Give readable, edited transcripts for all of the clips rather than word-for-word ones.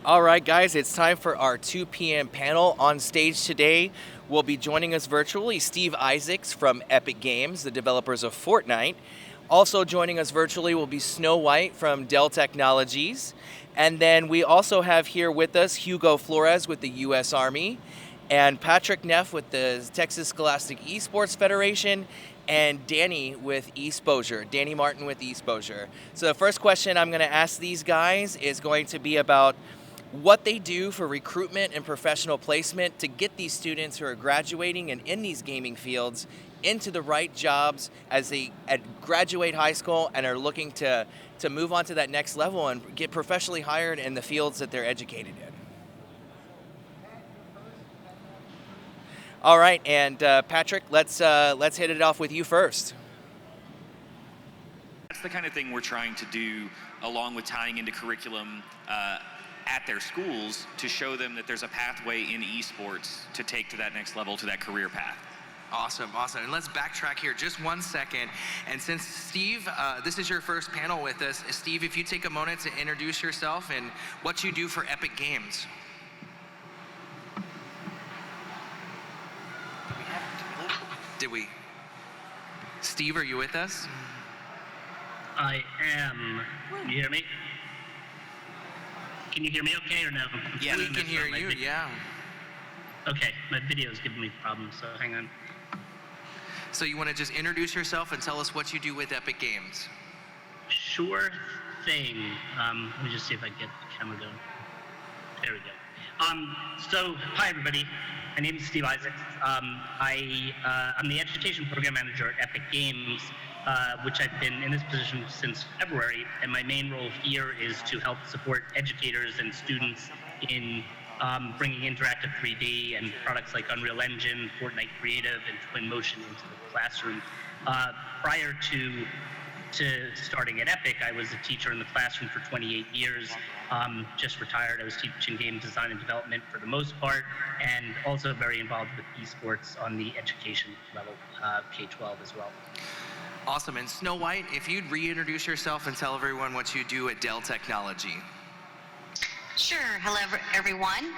All right, guys, it's time for our 2 p.m. panel. On stage today will be joining us virtually Steve Isaacs from Epic Games, the developers of Fortnite. Also joining us virtually will be Snow White from Dell Technologies. And then we also have here with us Hugo Flores with the U.S. Army, and Patrick Neff with the Texas Scholastic Esports Federation, and Danny with Esposure, Danny Martin with Esposure. So the first question I'm going to ask these guys is going to be about what they do for recruitment and professional placement to get these students who are graduating and in these gaming fields into the right jobs as they graduate high school and are looking to move on to that next level and get professionally hired in the fields that they're educated in. All right, and Patrick, let's hit it off with you first. That's the kind of thing we're trying to do, along with tying into curriculum at their schools, to show them that there's a pathway in esports to take to that next level, to that career path. Awesome. And let's backtrack here just 1 second. And since Steve, this is your first panel with us, Steve, if you take a moment to introduce yourself and what you do for Epic Games. Did we? Steve, are you with us? I am. Can you hear me? Can you hear me okay or no? Yeah, we can hear you, yeah. Okay, my video is giving me problems, so hang on. So you want to just introduce yourself and tell us what you do with Epic Games? Sure thing. Let me just see if I can get the camera going. There we go. So, hi everybody. My name is Steve Isaacs. I'm the Education Program Manager at Epic Games, which I've been in this position since February, and my main role here is to help support educators and students in bringing interactive 3D and products like Unreal Engine, Fortnite Creative, and Twinmotion into the classroom. Prior to starting at Epic, I was a teacher in the classroom for 28 years. Just retired. I was teaching game design and development for the most part, and also very involved with esports on the education level, K-12 as well. Awesome. And Snow White, if you'd reintroduce yourself and tell everyone what you do at Dell Technology. Sure. Hello, everyone.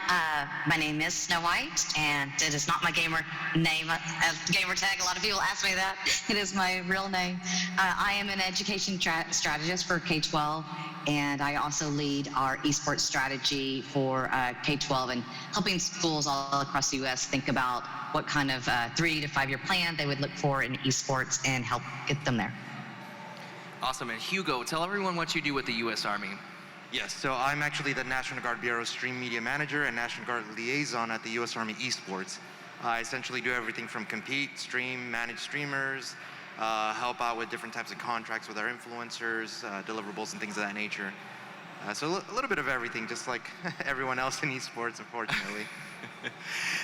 My name is Snow White, and it is not my gamer name as gamer tag. A lot of people ask me that. It is my real name. I am an education strategist for K-12, and I also lead our esports strategy for K-12 and helping schools all across the U.S. think about what kind of 3 to 5 year plan they would look for in esports and help get them there. Awesome. And Hugo, tell everyone what you do with the U.S. Army. Yes, so I'm actually the National Guard Bureau Stream Media Manager and National Guard Liaison at the U.S. Army Esports. I essentially do everything from compete, stream, manage streamers, help out with different types of contracts with our influencers, deliverables and things of that nature. So a little bit of everything, just like everyone else in esports, unfortunately.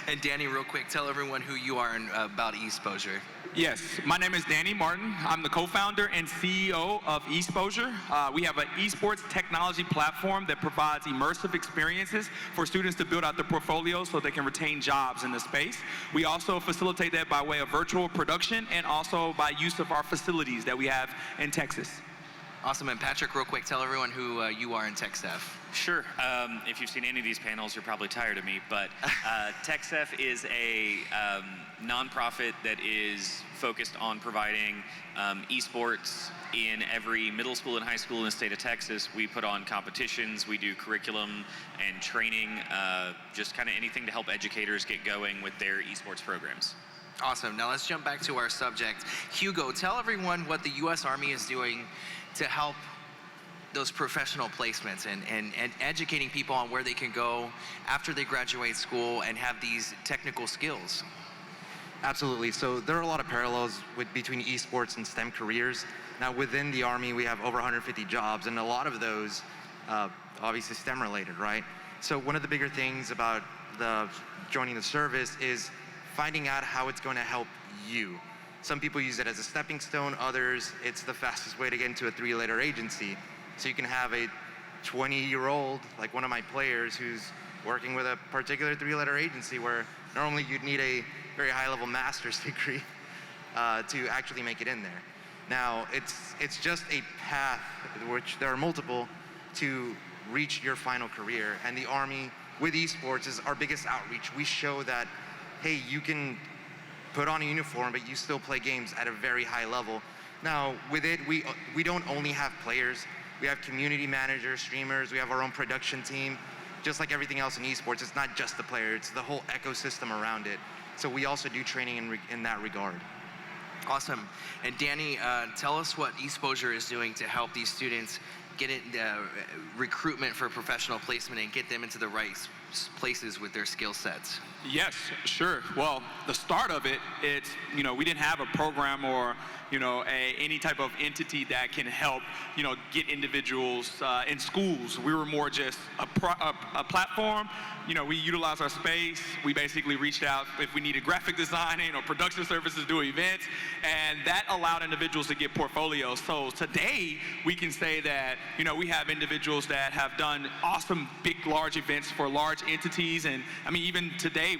And Danny, real quick, tell everyone who you are and about Esposure. Yes, my name is Danny Martin. I'm the co-founder and CEO of Esposure. We have an esports technology platform that provides immersive experiences for students to build out their portfolios so they can retain jobs in the space. We also facilitate that by way of virtual production and also by use of our facilities that we have in Texas. Awesome. And Patrick, real quick, tell everyone who you are in TechSef. Sure. If you've seen any of these panels, you're probably tired of me, but TechSef is a nonprofit that is focused on providing esports in every middle school and high school in the state of Texas. We put on competitions, we do curriculum and training, just kind of anything to help educators get going with their esports programs. Awesome. Now let's jump back to our subject. Hugo, tell everyone what the U.S. Army is doing to help those professional placements and educating people on where they can go after they graduate school and have these technical skills. Absolutely. So there are a lot of parallels between esports and STEM careers. Now within the Army, we have over 150 jobs, and a lot of those obviously STEM related, right? So one of the bigger things about joining the service is finding out how it's going to help you. Some people use it as a stepping stone, others, it's the fastest way to get into a 3-letter agency. So you can have a 20-year-old, like one of my players, who's working with a particular 3-letter agency where normally you'd need a very high-level master's degree to actually make it in there. Now, it's just a path, which there are multiple, to reach your final career. And the Army with esports is our biggest outreach. We show that, hey, you can put on a uniform, but you still play games at a very high level. Now, with it, we don't only have players. We have community managers, streamers, we have our own production team. Just like everything else in esports, it's not just the player, it's the whole ecosystem around it. So we also do training in that regard. Awesome. And Danny, tell us what Esposure is doing to help these students get recruitment for professional placement and get them into the right places with their skill sets. Yes, sure. Well, the start of it, it's, we didn't have a program or, any type of entity that can help, get individuals in schools. We were more just a platform. We utilize our space. We basically reached out if we needed graphic designing or production services, do events, and that allowed individuals to get portfolios. So today, we can say that, we have individuals that have done awesome, big, large events for large entities. And I mean, even today,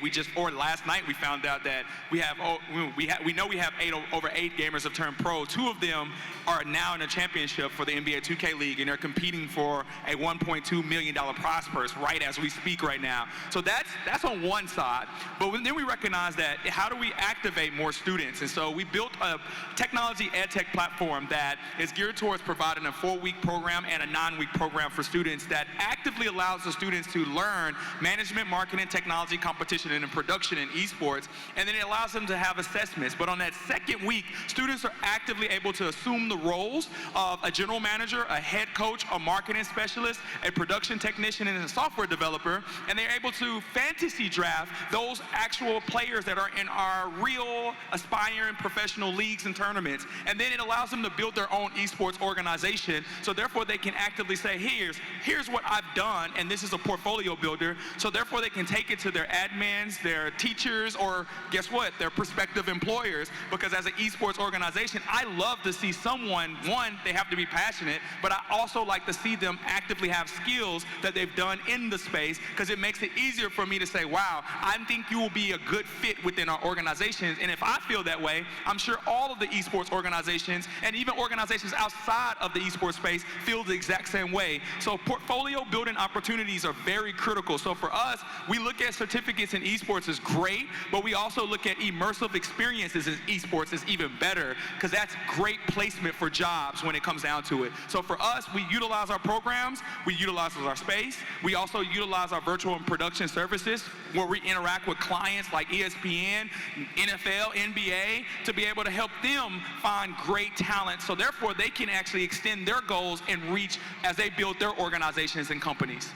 last night, we found out that we have over 8 gamers have turned pro. 2 of them are now in a championship for the NBA 2K League, and they're competing for a $1.2 million prize purse right as we speak right now. So that's on one side. But then we recognize that how do we activate more students? And so we built a technology ed tech platform that is geared towards providing a 4-week program and a 9-week program for students that actively allows the students to learn management, marketing, technology, competition, and production in esports. And then it allows them to have assessments. But on that second week, students are actively able to assume the roles of a general manager, a head coach, a marketing specialist, a production technician, and a software developer. And they're able to fantasy draft those actual players that are in our real aspiring professional leagues and tournaments. And then it allows them to build their own esports organization. So therefore they can actively say, here's what I've done, and this is a portfolio builder. So therefore they can take it to their admins, their teachers, or guess what, their prospective employers. Because as an esports organization, I love to see someone, one, they have to be passionate, but I also like to see them actively have skills that they've done in the space, because it makes it easier for me to say, wow, I think you will be a good fit within our organizations. And if I feel that way, I'm sure all of the esports organizations and even organizations outside of the esports space feel the exact same way. So portfolio building opportunities are very critical. So for us, we look at certificates in esports as great, but we also look at immersive experiences in esports as even better, because that's great placement for jobs when it comes down to it. So for us, we utilize our programs, we utilize our space, we also utilize our virtual and production services where we interact with clients like ESPN, NFL, NBA, to be able to help them find great talent, so therefore they can actually extend their goals and reach as they build their organizations and companies.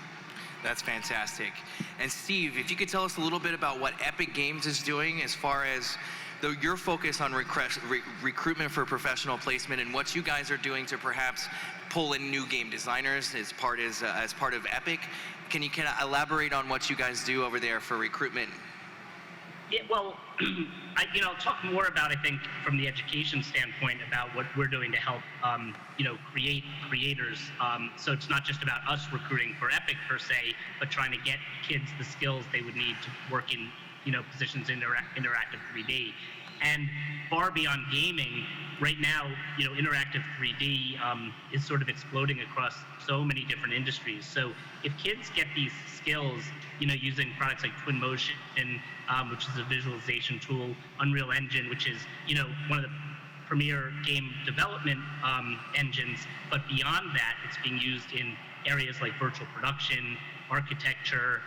That's fantastic. And Steve, if you could tell us a little bit about what Epic Games is doing as far as your focus on recruitment for professional placement, and what you guys are doing to perhaps pull in new game designers as part of Epic. Can you elaborate on what you guys do over there for recruitment? Yeah, well, I'll talk more about, I think, from the education standpoint about what we're doing to help, create creators. So it's not just about us recruiting for Epic per se, but trying to get kids the skills they would need to work in, positions in interactive 3D. And far beyond gaming, right now, interactive 3D is sort of exploding across so many different industries. So if kids get these skills, using products like Twinmotion, which is a visualization tool, Unreal Engine, which is, one of the premier game development engines, but beyond that, it's being used in areas like virtual production, architecture,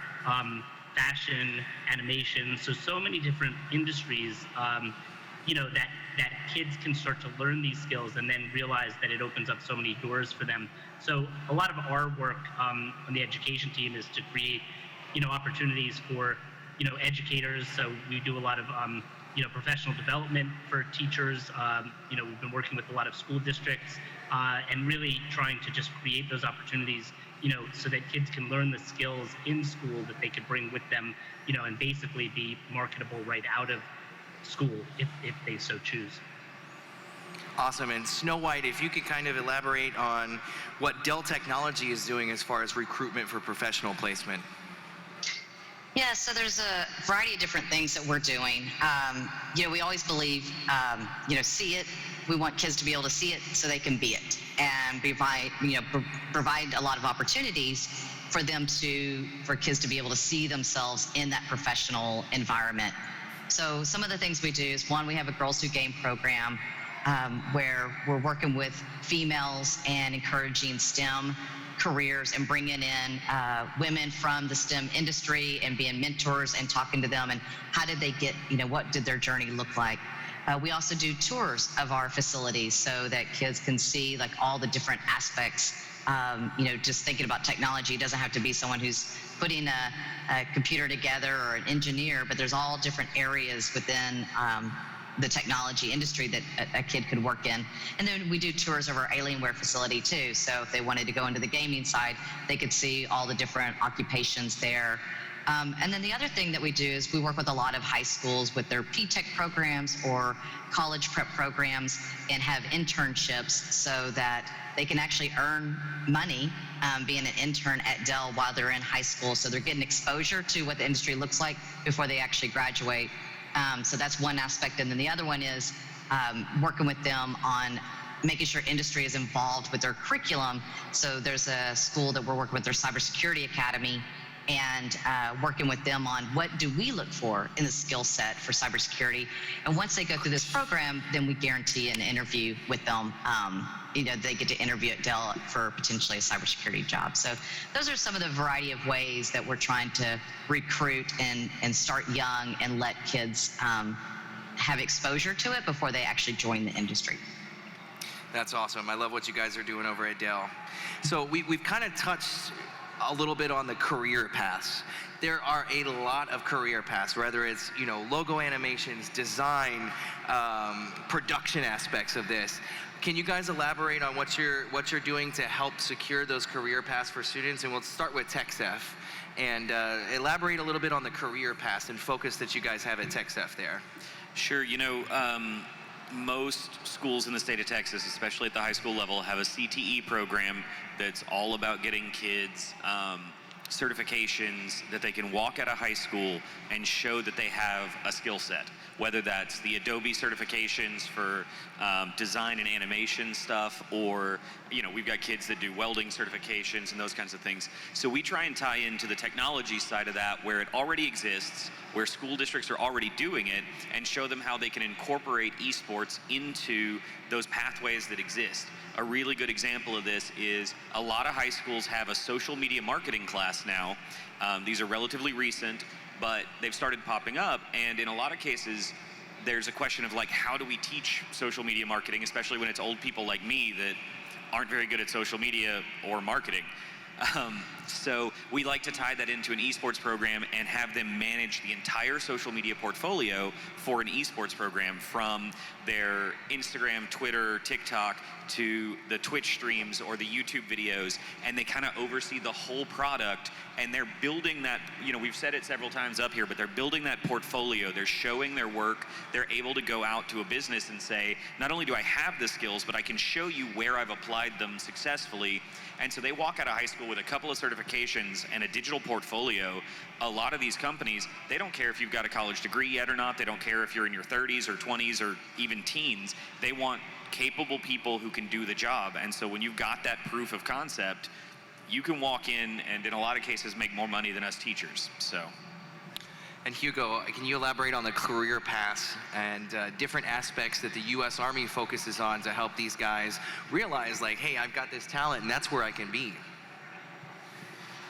fashion, animation, so many different industries, that kids can start to learn these skills and then realize that it opens up so many doors for them. So a lot of our work on the education team is to create, opportunities for, educators. So we do a lot of, professional development for teachers. We've been working with a lot of school districts and really trying to just create those opportunities, so that kids can learn the skills in school that they could bring with them, and basically be marketable right out of school if they so choose. Awesome. And Snow White, if you could kind of elaborate on what Dell Technology is doing as far as recruitment for professional placement. Yeah, so there's a variety of different things that we're doing. We always believe, see it, we want kids to be able to see it so they can be it, and provide a lot of opportunities for kids to be able to see themselves in that professional environment. So some of the things we do is, one, we have a Girls Who Game program where we're working with females and encouraging STEM careers and bringing in women from the STEM industry and being mentors and talking to them and how did they get, what did their journey look like. We also do tours of our facilities so that kids can see like all the different aspects. Just thinking about technology, it doesn't have to be someone who's putting a computer together or an engineer, but there's all different areas within the technology industry that a kid could work in. And then we do tours of our Alienware facility too. So if they wanted to go into the gaming side, they could see all the different occupations there. And then the other thing that we do is we work with a lot of high schools with their P-Tech programs or college prep programs and have internships so that they can actually earn money being an intern at Dell while they're in high school. So they're getting exposure to what the industry looks like before they actually graduate. So that's one aspect. And then the other one is working with them on making sure industry is involved with their curriculum. So there's a school that we're working with, their Cybersecurity Academy, and working with them on what do we look for in the skill set for cybersecurity. And once they go through this program, then we guarantee an interview with them. They get to interview at Dell for potentially a cybersecurity job. So those are some of the variety of ways that we're trying to recruit and start young and let kids have exposure to it before they actually join the industry. That's awesome. I love what you guys are doing over at Dell. So we've kind of touched a little bit on the career paths. There are a lot of career paths, whether it's logo animations, design, production aspects of this. Can you guys elaborate on what you're doing to help secure those career paths for students? And we'll start with TechSef and elaborate a little bit on the career paths and focus that you guys have at TechSef there. Sure. Most schools in the state of Texas, especially at the high school level, have a CTE program that's all about getting kids certifications that they can walk out of high school and show that they have a skill set. Whether that's the Adobe certifications for design and animation stuff, or we've got kids that do welding certifications and those kinds of things. So we try and tie into the technology side of that where it already exists, where school districts are already doing it, and show them how they can incorporate esports into those pathways that exist. A really good example of this is a lot of high schools have a social media marketing class now. These are relatively recent, but they've started popping up, and in a lot of cases, there's a question of how do we teach social media marketing, especially when it's old people like me that aren't very good at social media or marketing. So we like to tie that into an esports program and have them manage the entire social media portfolio for an esports program, from their Instagram, Twitter, TikTok, to the Twitch streams or the YouTube videos, and they kind of oversee the whole product, and they're building that, we've said it several times up here, but they're building that portfolio, they're showing their work, they're able to go out to a business and say, not only do I have the skills, but I can show you where I've applied them successfully. And so they walk out of high school with a couple of certifications and a digital portfolio. A lot of these companies, they don't care if you've got a college degree yet or not. They don't care if you're in your 30s or 20s or even teens. They want capable people who can do the job. And so when you've got that proof of concept, you can walk in and in a lot of cases make more money than us teachers. So. And Hugo, can you elaborate on the career paths and different aspects that the U.S. Army focuses on to help these guys realize, hey, I've got this talent and that's where I can be?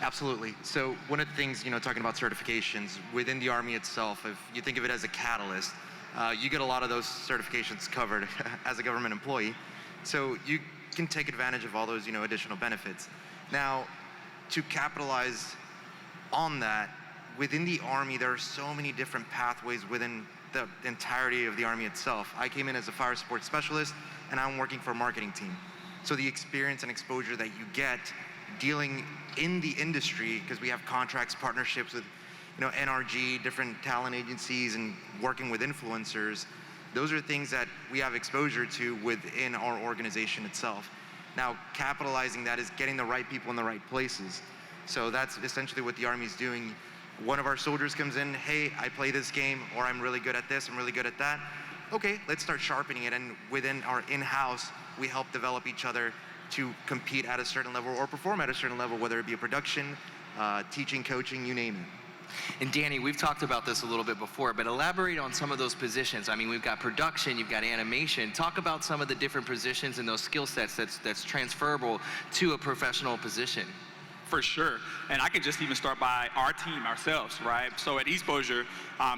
Absolutely. So one of the things, talking about certifications within the Army itself, if you think of it as a catalyst, you get a lot of those certifications covered as a government employee. So you can take advantage of all those, additional benefits. Now, to capitalize on that, within the Army, there are so many different pathways within the entirety of the Army itself. I came in as a fire sports specialist, and I'm working for a marketing team. So the experience and exposure that you get dealing in the industry, because we have contracts, partnerships with NRG, different talent agencies, and working with influencers, those are things that we have exposure to within our organization itself. Now, capitalizing that is getting the right people in the right places. So that's essentially what the Army's doing. One of our soldiers comes in, hey, I play this game, or I'm really good at this, I'm really good at that. okay, let's start sharpening it. And within our in-house, we help develop each other to compete at a certain level or perform at a certain level, whether it be a production, teaching, coaching, you name it. And Danny, we've talked about this a little bit before, but elaborate on some of those positions. I mean, we've got production, you've got animation. Talk about some of the different positions and those skill sets that's transferable to a professional position. For sure, and I could just even start by our team ourselves, right? So at Esposure,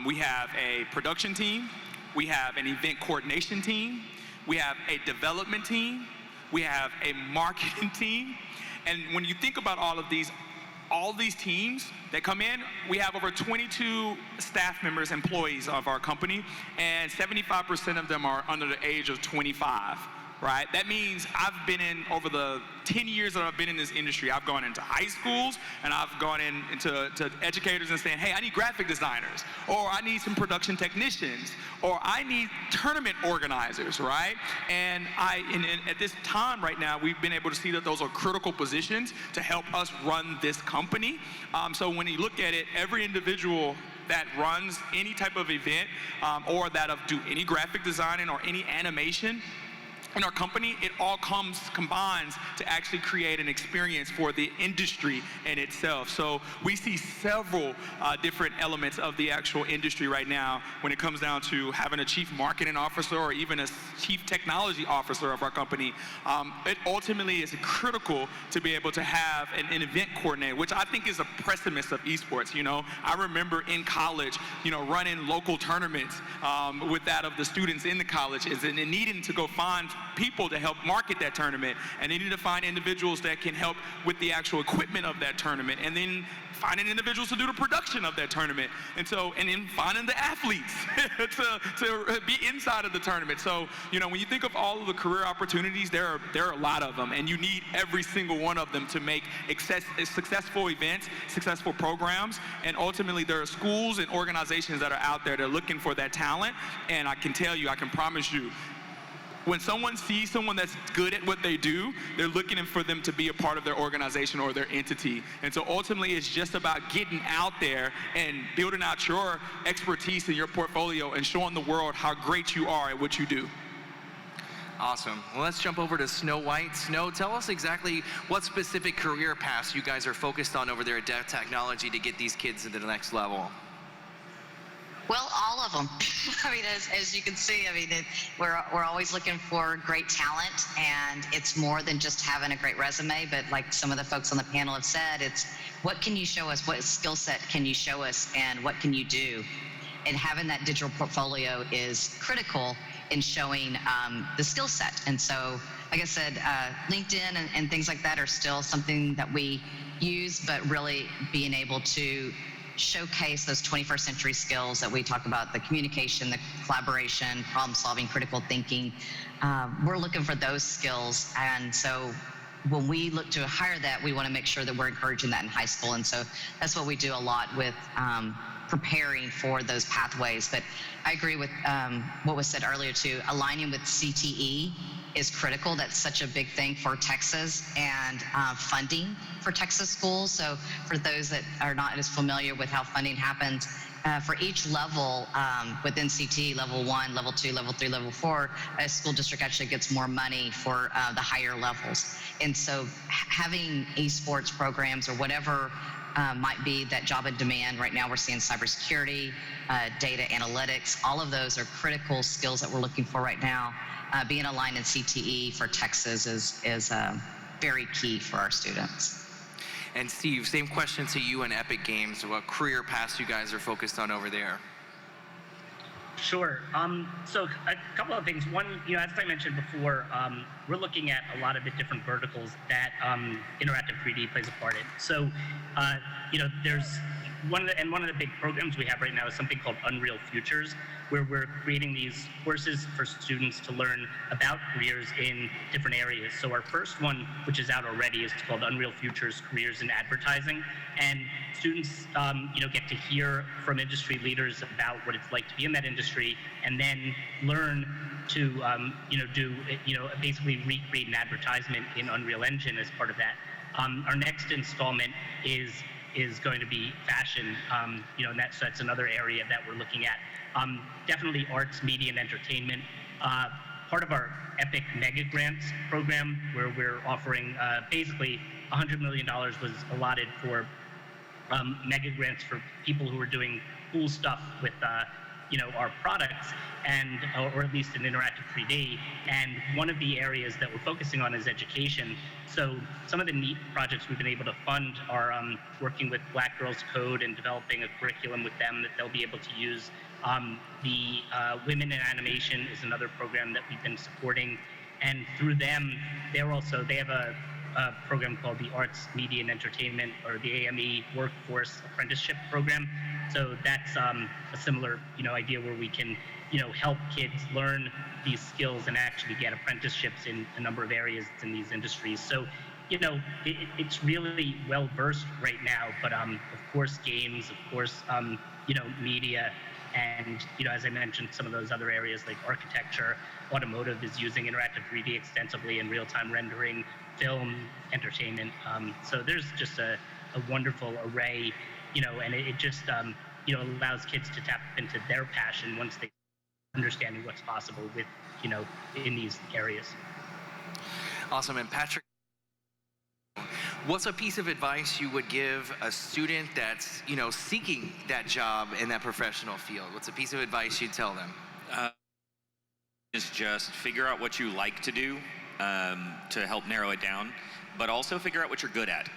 we have a production team, we have an event coordination team, we have a development team, we have a marketing team, and when you think about all these teams that come in, we have over 22 staff members, employees of our company, and 75% of them are under the age of 25, right? That means I've been in, over the 10 years that I've been in this industry, I've gone into high schools and I've gone into educators and saying, hey, I need graphic designers, or I need some production technicians, or I need tournament organizers, right? And at this time right now, we've been able to see that those are critical positions to help us run this company. So when you look at it, every individual that runs any type of event or that do any graphic designing or any animation in our company, it all combines to actually create an experience for the industry in itself. So we see several different elements of the actual industry right now when it comes down to having a chief marketing officer or even a chief technology officer of our company. It ultimately is critical to be able to have an event coordinator, which I think is a precedent of esports. You know, I remember in college, you know, running local tournaments with that of the students in the college and needing to go find people to help market that tournament, and they need to find individuals that can help with the actual equipment of that tournament, and then finding individuals to do the production of that tournament, and then finding the athletes to be inside of the tournament. So, you know, when you think of all of the career opportunities, there are a lot of them, and you need every single one of them to make successful events, successful programs, and ultimately there are schools and organizations that are out there that are looking for that talent, and I can tell you, I can promise you, when someone sees someone that's good at what they do, they're looking for them to be a part of their organization or their entity. And so ultimately, it's just about getting out there and building out your expertise in your portfolio and showing the world how great you are at what you do. Awesome. Well, let's jump over to Snow White. Snow, tell us exactly what specific career paths you guys are focused on over there at Dell Technology to get these kids into the next level. Well, all of them. I mean, as you can see, I mean, we're always looking for great talent, and it's more than just having a great resume, but like some of the folks on the panel have said, it's what can you show us, what skill set can you show us, and what can you do? And having that digital portfolio is critical in showing the skill set. And so, like I said, LinkedIn and things like that are still something that we use, but really being able to showcase those 21st century skills that we talk about, the communication, the collaboration, problem solving, critical thinking. We're looking for those skills. And so when we look to hire that, we want to make sure that we're encouraging that in high school. And so that's what we do a lot with preparing for those pathways. But I agree with what was said earlier too, aligning with CTE is critical. That's such a big thing for Texas, and funding for Texas schools. So for those that are not as familiar with how funding happens, for each level within CTE, level 1, level 2, level 3, level 4, a school district actually gets more money for the higher levels. And so having esports programs or whatever might be that job in demand. Right now we're seeing cybersecurity, data analytics, all of those are critical skills that we're looking for right now. Being aligned in CTE for Texas is very key for our students. And Steve, same question to you and Epic Games. What career paths you guys are focused on over there? Sure. So a couple of things. One, you know, as I mentioned before, we're looking at a lot of the different verticals that interactive 3D plays a part in. So, you know, there's one of the big programs we have right now is something called Unreal Futures, where we're creating these courses for students to learn about careers in different areas. So our first one, which is out already, is called Unreal Futures Careers in Advertising. And students, you know, get to hear from industry leaders about what it's like to be in that industry, and then learn to, you know, do, you know, basically recreate an advertisement in Unreal Engine as part of that. Our next installment is is going to be fashion, and that's another area that we're looking at. Definitely arts, media, and entertainment. Part of our Epic Mega Grants program, where we're offering basically $100 million was allotted for mega grants for people who are doing cool stuff with our products, and or at least an interactive 3D. And one of the areas that we're focusing on is education. So some of the neat projects we've been able to fund are working with Black Girls Code and developing a curriculum with them that they'll be able to use. The Women in Animation is another program that we've been supporting, and through them, they have a program called the Arts, Media, and Entertainment, or the AME Workforce Apprenticeship Program. So that's a similar, idea where we can, help kids learn these skills and actually get apprenticeships in a number of areas in these industries. So, it's really well versed right now. But of course, games, of course, media, and as I mentioned, some of those other areas like architecture, automotive is using interactive 3D extensively, and real-time rendering, film, entertainment. So there's just a wonderful array, and it just allows kids to tap into their passion once they understanding what's possible with in these areas. Awesome. And Patrick, what's a piece of advice you would give a student that's seeking that job in that professional field? What's a piece of advice you'd tell them? Is just figure out what you like to do to help narrow it down, but also figure out what you're good at.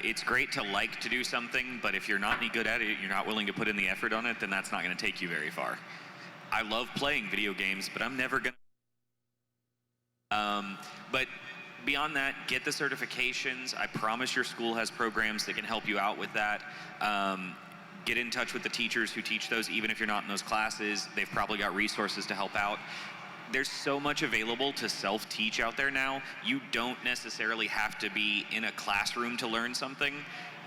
It's great to like to do something, but if you're not any good at it, you're not willing to put in the effort on it, then that's not going to take you very far. I love playing video games, but I'm never going to. But beyond that, get the certifications. I promise your school has programs that can help you out with that. Get in touch with the teachers who teach those, even if you're not in those classes. They've probably got resources to help out. There's so much available to self-teach out there now. You don't necessarily have to be in a classroom to learn something.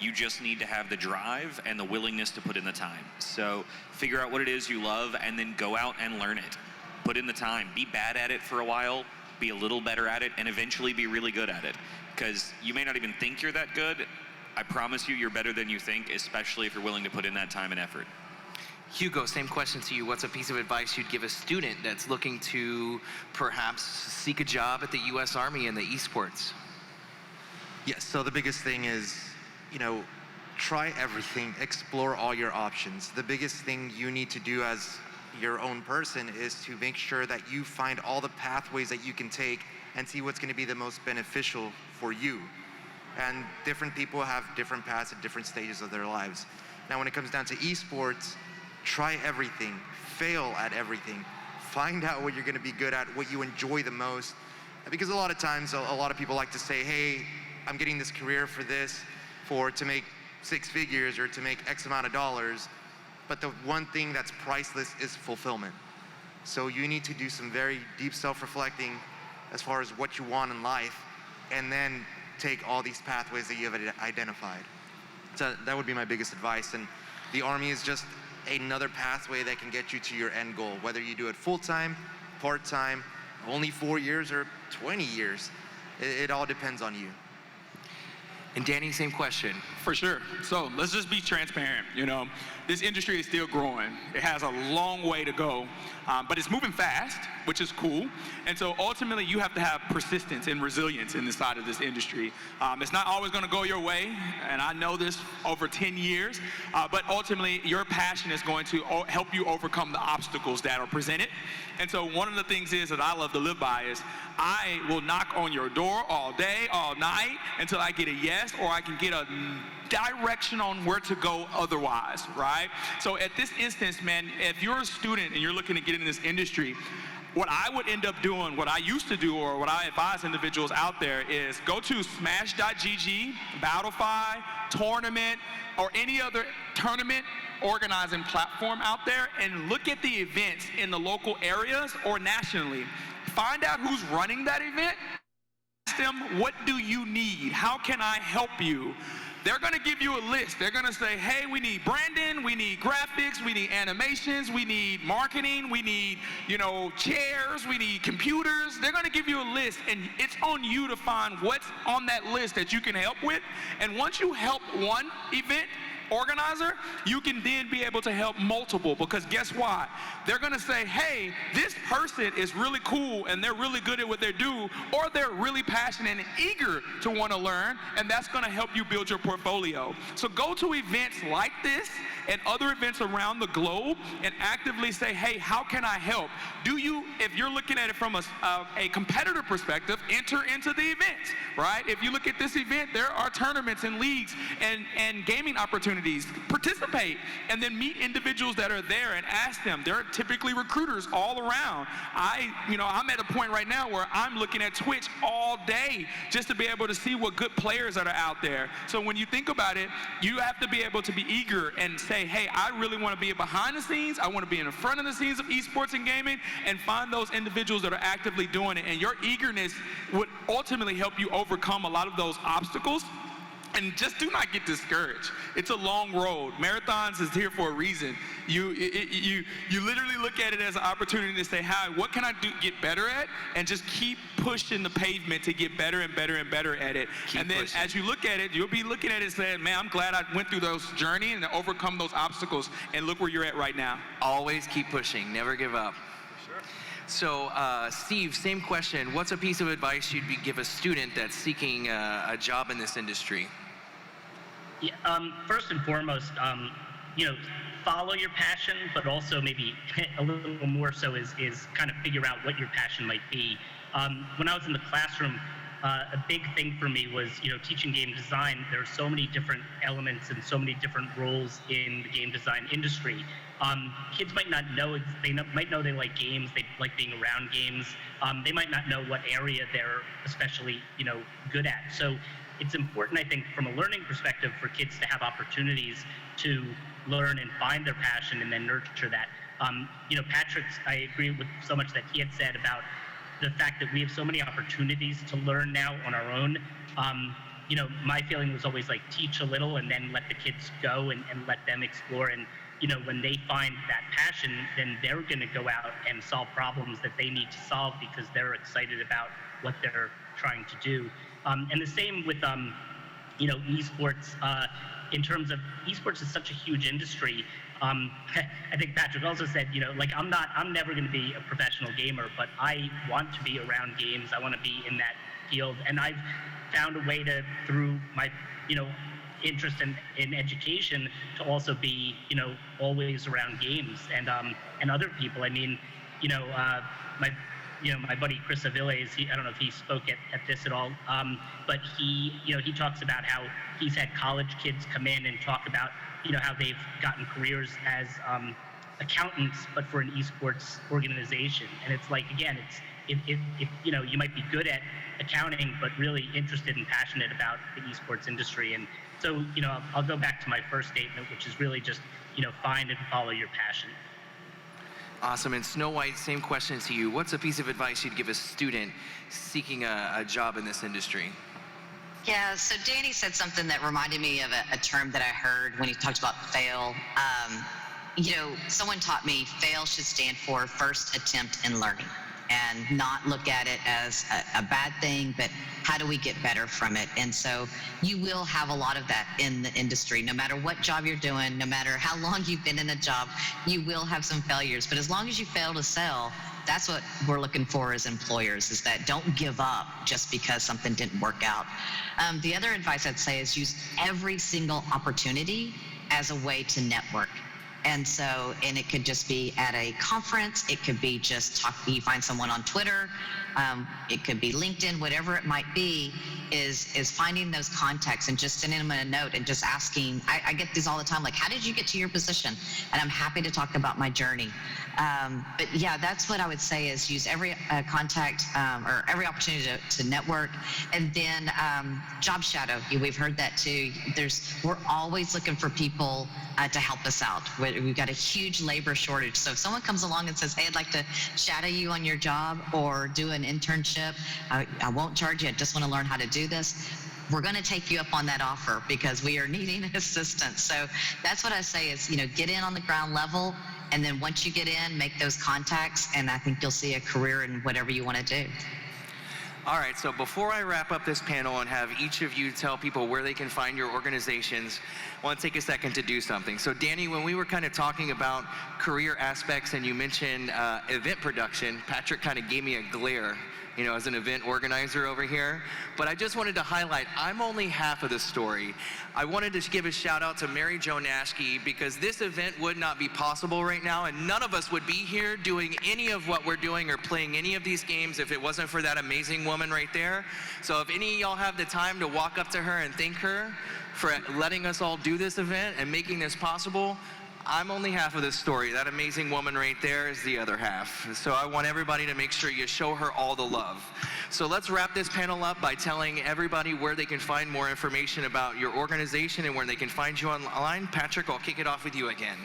You just need to have the drive and the willingness to put in the time. So figure out what it is you love and then go out and learn it. Put in the time. Be bad at it for a while, be a little better at it, and eventually be really good at it. Because you may not even think you're that good. I promise you, you're better than you think, especially if you're willing to put in that time and effort. Hugo, same question to you. What's a piece of advice you'd give a student that's looking to perhaps seek a job at the U.S. Army in the esports? Yes, so the biggest thing is, try everything, explore all your options. The biggest thing you need to do as your own person is to make sure that you find all the pathways that you can take and see what's going to be the most beneficial for you. And different people have different paths at different stages of their lives. Now, when it comes down to esports, try everything, fail at everything, find out what you're going to be good at, what you enjoy the most. Because a lot of times, a lot of people like to say, hey, I'm getting this career for this, to make 6 figures or to make X amount of dollars. But the one thing that's priceless is fulfillment. So you need to do some very deep self-reflecting as far as what you want in life, and then take all these pathways that you have identified. So that would be my biggest advice. And the Army is just another pathway that can get you to your end goal, whether you do it full-time, part-time, only 4 years or 20 years. It all depends on you. And Danny, same question. For sure. So let's just be transparent. This industry is still growing. It has a long way to go, but it's moving fast, which is cool. And so ultimately, you have to have persistence and resilience in the side of this industry. It's not always going to go your way, and I know this over 10 years, but ultimately, your passion is going to help you overcome the obstacles that are presented. And so one of the things is that I love to live by is I will knock on your door all day, all night, until I get a yes, or I can get a direction on where to go otherwise, right? So at this instance, man, if you're a student and you're looking to get into this industry, what I would end up doing, what I used to do, or what I advise individuals out there is go to smash.gg, Battlefy, Tournament, or any other tournament organizing platform out there and look at the events in the local areas or nationally. Find out who's running that event. Ask them, what do you need? How can I help you? they're going to give you a list. They're going to say, hey, we need branding, we need graphics, we need animations, we need marketing, we need, chairs, we need computers. They're going to give you a list, and it's on you to find what's on that list that you can help with. And once you help one event organizer, you can then be able to help multiple, because guess what? They're going to say, hey, this person is really cool and they're really good at what they do, or they're really passionate and eager to want to learn, and that's going to help you build your portfolio. So go to events like this and other events around the globe and actively say, hey, how can I help? If you're looking at it from a competitor perspective, enter into the event, right? If you look at this event, there are tournaments and leagues and gaming opportunities. Participate, and then meet individuals that are there and ask them. There are typically recruiters all around. I'm at a point right now where I'm looking at Twitch all day just to be able to see what good players that are out there. So when you think about it, you have to be able to be eager and say, hey, I really want to be behind the scenes. I want to be in the front of the scenes of esports and gaming, and find those individuals that are actively doing it. And your eagerness would ultimately help you overcome a lot of those obstacles. And just do not get discouraged. It's a long road. Marathons is here for a reason. You literally look at it as an opportunity to say, hi, what can I get better at? And just keep pushing the pavement to get better and better and better at it. And then as you look at it, you'll be looking at it saying, man, I'm glad I went through those journey and overcome those obstacles, and look where you're at right now. Always keep pushing, never give up. So, Steve, same question. What's a piece of advice you'd give a student that's seeking a job in this industry? Yeah, first and foremost, follow your passion, but also maybe a little more so is kind of figure out what your passion might be. When I was in the classroom, a big thing for me was, teaching game design. There are so many different elements and so many different roles in the game design industry. Kids might not know, might know they like games, they like being around games. They might not know what area they're especially, good at. So it's important, I think, from a learning perspective for kids to have opportunities to learn and find their passion and then nurture that. Patrick's, I agree with so much that he had said about the fact that we have so many opportunities to learn now on our own. My feeling was always like teach a little and then let the kids go and let them explore. And, when they find that passion, then they're going to go out and solve problems that they need to solve because they're excited about what they're trying to do. And the same with, esports. In terms of esports is such a huge industry. I think Patrick also said, I'm never going to be a professional gamer, but I want to be around games. I want to be in that field. And I've found a way to, through my, interest in education, to also be, always around games and other people. I mean, my buddy Chris Aviles, I don't know if he spoke at this at all, but he talks about how he's had college kids come in and talk about, how they've gotten careers as accountants, but for an esports organization. And it's like, again, if you might be good at accounting, but really interested and passionate about the esports industry. And so, I'll go back to my first statement, which is really just, find and follow your passion. Awesome. And Snow White, same question to you. What's a piece of advice you'd give a student seeking a job in this industry? Yeah, so Danny said something that reminded me of a term that I heard when he talked about fail. Someone taught me fail should stand for first attempt in learning, and not look at it as a bad thing, but how do we get better from it? And so you will have a lot of that in the industry. No matter what job you're doing, no matter how long you've been in a job, you will have some failures. But as long as you fail to sell, that's what we're looking for as employers, is that don't give up just because something didn't work out. The other advice I'd say is use every single opportunity as a way to network. And it could just be at a conference, it could be just you find someone on Twitter, it could be LinkedIn, whatever it might be, is finding those contacts and just sending them a note and just asking. I get these all the time, like, how did you get to your position? And I'm happy to talk about my journey. But yeah, that's what I would say, is use every contact or every opportunity to network. And then job shadow, we've heard that too. We're always looking for people to help us out. We've got a huge labor shortage. So if someone comes along and says, hey, I'd like to shadow you on your job or do an internship, I won't charge you, I just want to learn how to do this. we're going to take you up on that offer because we are needing assistance. So that's what I say is, get in on the ground level. And then once you get in, make those contacts. And I think you'll see a career in whatever you want to do. All right, so before I wrap up this panel and have each of you tell people where they can find your organizations, I want to take a second to do something. So Danny, when we were kind of talking about career aspects and you mentioned event production, Patrick kind of gave me a glare, as an event organizer over here. But I just wanted to highlight, I'm only half of the story. I wanted to give a shout out to Mary Jo Nashke because this event would not be possible right now, and none of us would be here doing any of what we're doing or playing any of these games if it wasn't for that amazing woman right there. So if any of y'all have the time to walk up to her and thank her for letting us all do this event and making this possible, I'm only half of this story. That amazing woman right there is the other half. So I want everybody to make sure you show her all the love. So let's wrap this panel up by telling everybody where they can find more information about your organization and where they can find you online. Patrick, I'll kick it off with you again.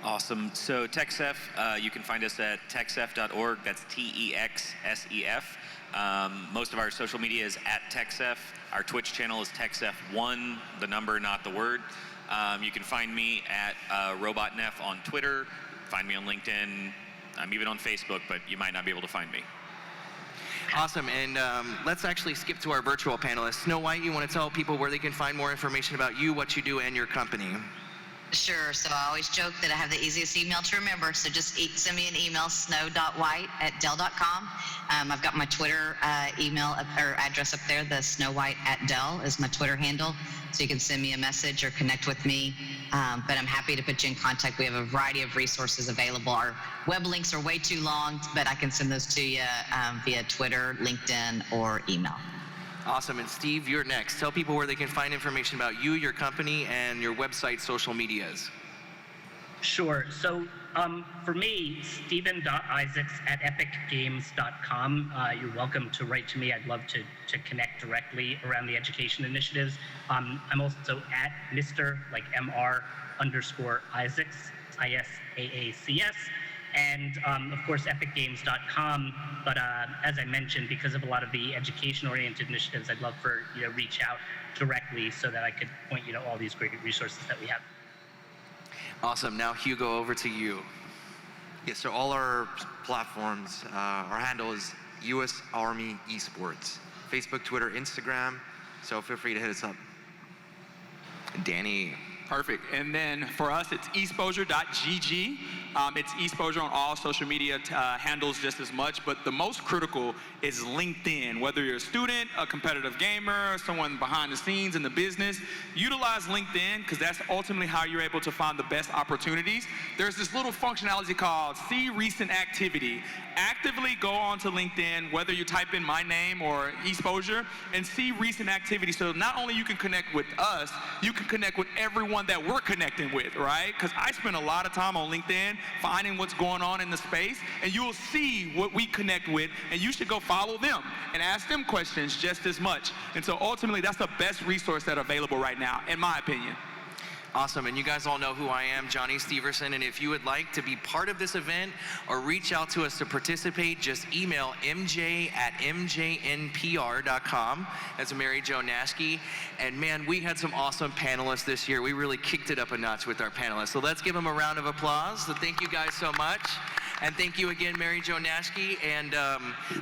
Awesome. So TechSef, you can find us at techsef.org. That's TEXSEF. Most of our social media is at TechSef. Our Twitch channel is TechSef1, the number, not the word. You can find me at Robot Neff on Twitter. Find me on LinkedIn. I'm even on Facebook, but you might not be able to find me. Awesome, and let's actually skip to our virtual panelists. Snow White, you want to tell people where they can find more information about you, what you do, and your company? Sure. So I always joke that I have the easiest email to remember. So just send me an email, snow.white@dell.com. I've got my Twitter email or address up there. The snowwhite@dell is my Twitter handle. So you can send me a message or connect with me. But I'm happy to put you in contact. We have a variety of resources available. Our web links are way too long, but I can send those to you via Twitter, LinkedIn, or email. Awesome, and Steve, you're next. Tell people where they can find information about you, your company, and your website, social medias. Sure. So for me, Steven.Isaacs@epicgames.com. You're welcome to write to me. I'd love to connect directly around the education initiatives. I'm also at Mr. like MR_Isaacs, ISAACS. And of course, epicgames.com. But as I mentioned, because of a lot of the education-oriented initiatives, I'd love for you to reach out directly so that I could point you to all these great resources that we have. Awesome. Now, Hugo, over to you. Yeah, so all our platforms, our handle is US Army Esports. Facebook, Twitter, Instagram. So feel free to hit us up. Danny. Perfect. And then for us, it's esposure.gg. It's Esposure on all social media handles just as much, but the most critical is LinkedIn. Whether you're a student, a competitive gamer, someone behind the scenes in the business, utilize LinkedIn because that's ultimately how you're able to find the best opportunities. There's this little functionality called See Recent Activity. Actively go onto LinkedIn, whether you type in my name or Esposure, and see recent activity. So not only you can connect with us, you can connect with everyone that we're connecting with, right? Because I spend a lot of time on LinkedIn finding what's going on in the space, and you'll see what we connect with, and you should go follow them and ask them questions just as much. And so ultimately, that's the best resource that's available right now, in my opinion. Awesome, and you guys all know who I am, Johnny Steverson, and if you would like to be part of this event or reach out to us to participate, just email mj@mjnpr.com. That's Mary Jo Nashke. And man, we had some awesome panelists this year. We really kicked it up a notch with our panelists. So let's give them a round of applause. So thank you guys so much. And thank you again, Mary Jo Nashke. And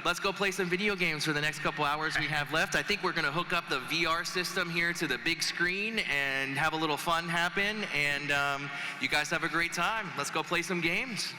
let's go play some video games for the next couple hours we have left. I think we're going to hook up the VR system here to the big screen and have a little fun happen. And you guys have a great time. Let's go play some games.